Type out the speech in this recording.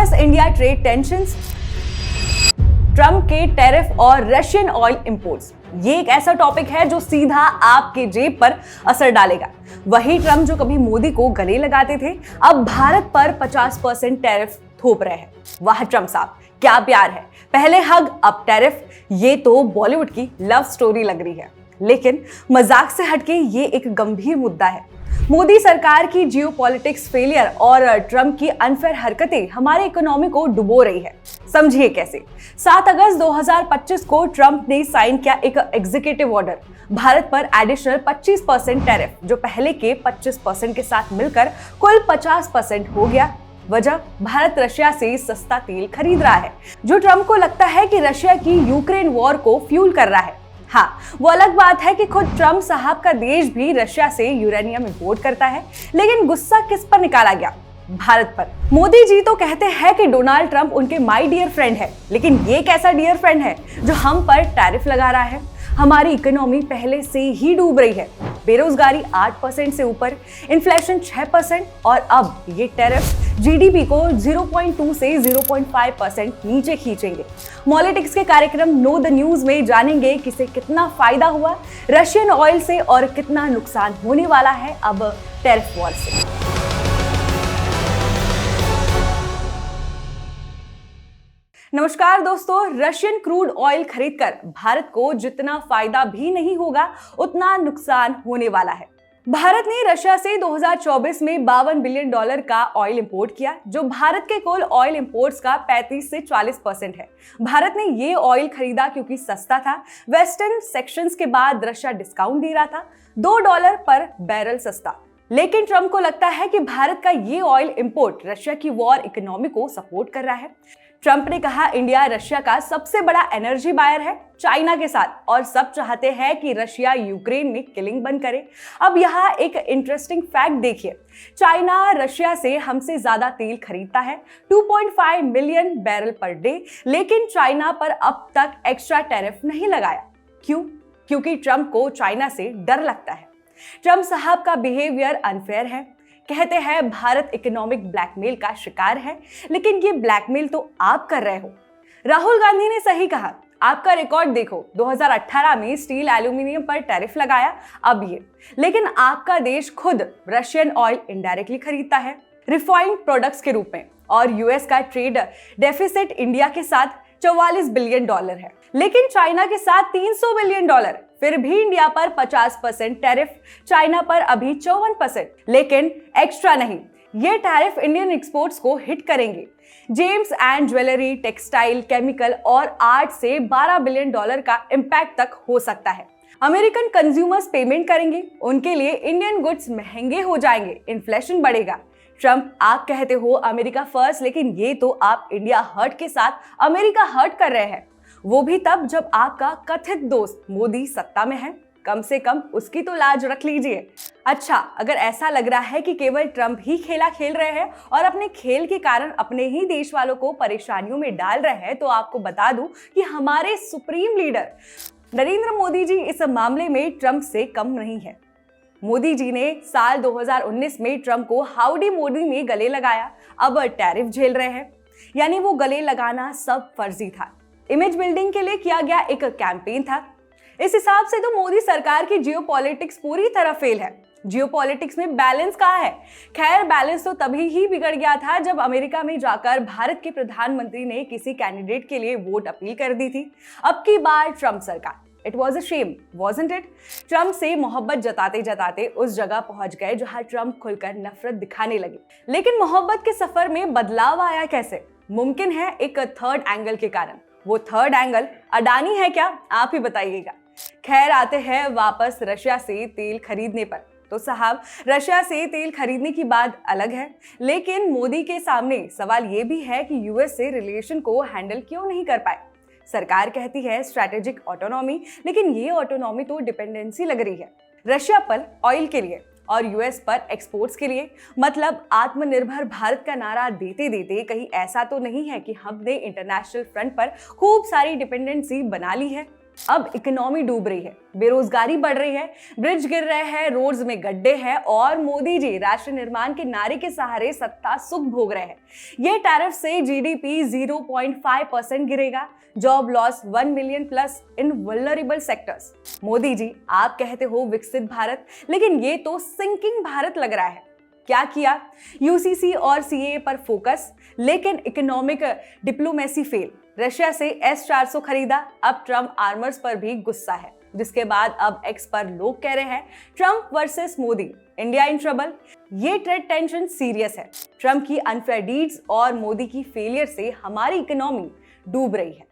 US India trade tensions, Trump के tariff और Russian oil imports. ये एक ऐसा टॉपिक है जो सीधा आपके जेब पर असर डालेगा। वही ट्रंप जो कभी मोदी को गले लगाते थे, अब भारत पर 50% टैरिफ थोप रहे हैं। वाह ट्रंप साहब, क्या प्यार है। पहले हग, अब टैरिफ। ये तो बॉलीवुड की लव स्टोरी लग रही है। लेकिन मजाक से हटके ये एक गंभीर मुद्दा है। मोदी सरकार की जियोपॉलिटिक्स फेलियर और ट्रंप की अनफेयर हरकतें हमारे इकोनॉमी को डुबो रही है। समझिए कैसे। 7 अगस्त 2025 को ट्रंप ने साइन किया एक एग्जीक्यूटिव ऑर्डर, भारत पर एडिशनल 25% टैरिफ, जो पहले के 25% के साथ मिलकर कुल 50% हो गया। वजह, भारत रशिया से सस्ता तेल खरीद रहा है, जो ट्रंप को लगता है कि रशिया की यूक्रेन वॉर को फ्यूल कर रहा है। हाँ, वो अलग बात है कि खुद ट्रंप साहब का देश भी रशिया से यूरेनियम इंपोर्ट करता है, लेकिन गुस्सा किस पर निकाला गया? भारत पर। मोदी जी तो कहते हैं कि डोनाल्ड ट्रंप उनके माय डियर फ्रेंड है, लेकिन ये कैसा डियर फ्रेंड है जो हम पर टैरिफ लगा रहा है? हमारी इकोनॉमी पहले से ही डूब रही है, बेरोजगारी 8% से ऊपर, इन्फ्लेशन 6% और अब ये टैरिफ जीडीपी को 0.2 से 0.5% नीचे खींचेंगे। पॉलिटिक्स के कार्यक्रम नो द न्यूज में जानेंगे किसे कितना फायदा हुआ रशियन ऑयल से और कितना नुकसान होने वाला है अब टैरिफ वॉर से। नमस्कार दोस्तों, रशियन क्रूड ऑयल खरीदकर भारत को जितना फायदा भी नहीं होगा, उतना नुकसान होने वाला है। भारत ने रशिया से 2024 में $52 बिलियन का ऑयल इंपोर्ट किया, जो भारत के कुल ऑयल इंपोर्ट्स का 35 से 40% है। भारत ने ये ऑयल खरीदा क्योंकि सस्ता था। वेस्टर्न सेक्शंस के बाद रशिया डिस्काउंट दे रहा था, $2 पर बैरल सस्ता। लेकिन ट्रंप को लगता है कि भारत का ये ऑयल इंपोर्ट रशिया की वॉर इकोनॉमी को सपोर्ट कर रहा है। ट्रंप ने कहा इंडिया रशिया का सबसे बड़ा एनर्जी बायर है चाइना के साथ, और सब चाहते हैं कि रशिया यूक्रेन में किलिंग बंद करे। अब यहाँ एक इंटरेस्टिंग फैक्ट देखिए, चाइना रशिया से हमसे ज्यादा तेल खरीदता है, 2.5 मिलियन बैरल पर डे, लेकिन चाइना पर अब तक एक्स्ट्रा टैरिफ नहीं लगाया। क्यों? क्योंकि ट्रंप को चाइना से डर लगता है। ट्रंप साहब का बिहेवियर अनफेयर है। कहते हैं भारत इकोनॉमिक ब्लैकमेल का शिकार है, लेकिन ये ब्लैकमेल तो आप कर रहे हो। राहुल गांधी ने सही कहा, आपका रिकॉर्ड देखो, 2018 में स्टील एल्यूमिनियम पर टैरिफ लगाया, अब ये। लेकिन आपका देश खुद रशियन ऑयल इनडायरेक्टली खरीदता है रिफाइंड प्रोडक्ट्स के रूप में, और यूएस का ट्रेड डेफिसिट इंडिया के साथ $44 बिलियन है, लेकिन चाइना के साथ $300 बिलियन। फिर भी इंडिया पर 50% टैरिफ, चाइना पर अभी 54%। लेकिन एक्स्ट्रा नहीं, ये टैरिफ इंडियन एक्सपोर्ट्स को हिट करेंगे। James and jewellery, textile, chemical और आर्ट से $12 बिलियन का इम्पैक्ट तक हो सकता है। अमेरिकन कंज्यूमर्स पेमेंट करेंगे, उनके लिए इंडियन गुड्स महंगे हो जाएंगे, इन्फ्लेशन बढ़ेगा। ट्रंप, आप कहते हो अमेरिका फर्स्ट, लेकिन ये तो आप इंडिया हर्ट के साथ अमेरिका हर्ट कर रहे हैं, वो भी तब जब आपका कथित दोस्त मोदी सत्ता में है। कम से कम उसकी तो लाज रख लीजिए। अच्छा, अगर ऐसा लग रहा है कि केवल ट्रंप ही खेला खेल रहे हैं और अपने खेल के कारण अपने ही देश वालों को परेशानियों में डाल रहे हैं, तो आपको बता दूं कि हमारे सुप्रीम लीडर नरेंद्र मोदी जी इस मामले में ट्रंप से कम नहीं है। मोदी जी ने साल 2019 में ट्रंप को हाउडी मोदी में गले लगाया, अब टैरिफ झेल रहे हैं। यानी वो गले लगाना सब फर्जी था, इमेज बिल्डिंग के लिए किया गया एक कैंपेन था। इस हिसाब से तो मोदी सरकार की जियोपॉलिटिक्स पूरी तरह फेल है। जियोपॉलिटिक्स में बैलेंस कहाँ है? खैर, बैलेंस तो तभी ही बिगड़ गया था जब अमेरिका में जाकर भारत के प्रधानमंत्री ने किसी कैंडिडेट के लिए वोट अपील कर दी थी। अब की बार ट्रंप सरकार। It was a shame, wasn't it? Trump से मोहब्बत जताते जताते उस जगह पहुंच गए जहां ट्रंप खुलकर नफरत दिखाने लगे। लेकिन मोहब्बत के सफर में बदलाव आया कैसे? मुमकिन है एक थर्ड एंगल के कारण। वो थर्ड एंगल अडानी है क्या? आप ही बताइएगा। खैर, आते हैं वापस रशिया से तेल खरीदने पर। तो साहब, रशिया से तेल खरीदने की बात अलग है, लेकिन मोदी के सामने सवाल ये भी है कि यूएस से रिलेशन को हैंडल क्यों नहीं कर पाए। सरकार कहती है स्ट्रैटेजिक ऑटोनॉमी, लेकिन ये ऑटोनॉमी तो डिपेंडेंसी लग रही है रशिया पर ऑयल के लिए और यूएस पर एक्सपोर्ट्स के लिए। मतलब आत्मनिर्भर भारत का नारा देते देते कहीं ऐसा तो नहीं है कि हमने इंटरनेशनल फ्रंट पर खूब सारी डिपेंडेंसी बना ली है। अब इकोनॉमी डूब रही है, बेरोजगारी बढ़ रही है, ब्रिज गिर रहे हैं, रोड्स में गड्ढे हैं और मोदी जी राष्ट्र निर्माण के नारे के सहारे सत्ता सुख भोग रहे हैं। ये टैरिफ से जीडीपी 0.5% गिरेगा, जॉब लॉस 1 मिलियन प्लस इन वल्नरेबल सेक्टर्स। मोदी जी, आप कहते हो विकसित भारत, लेकिन ये तो सिंकिंग भारत लग रहा है। क्या किया? यूसीसी और सीएए पर फोकस, लेकिन इकोनॉमिक डिप्लोमेसी फेल। रशिया से S-400 खरीदा, अब ट्रम्प आर्मर्स पर भी गुस्सा है, जिसके बाद अब एक्स पर लोग कह रहे हैं Trump versus Modi, India in trouble. ये ट्रेड टेंशन सीरियस है। ट्रम्प की अनफेयर डीड्स और मोदी की फेलियर से हमारी इकोनॉमी डूब रही है।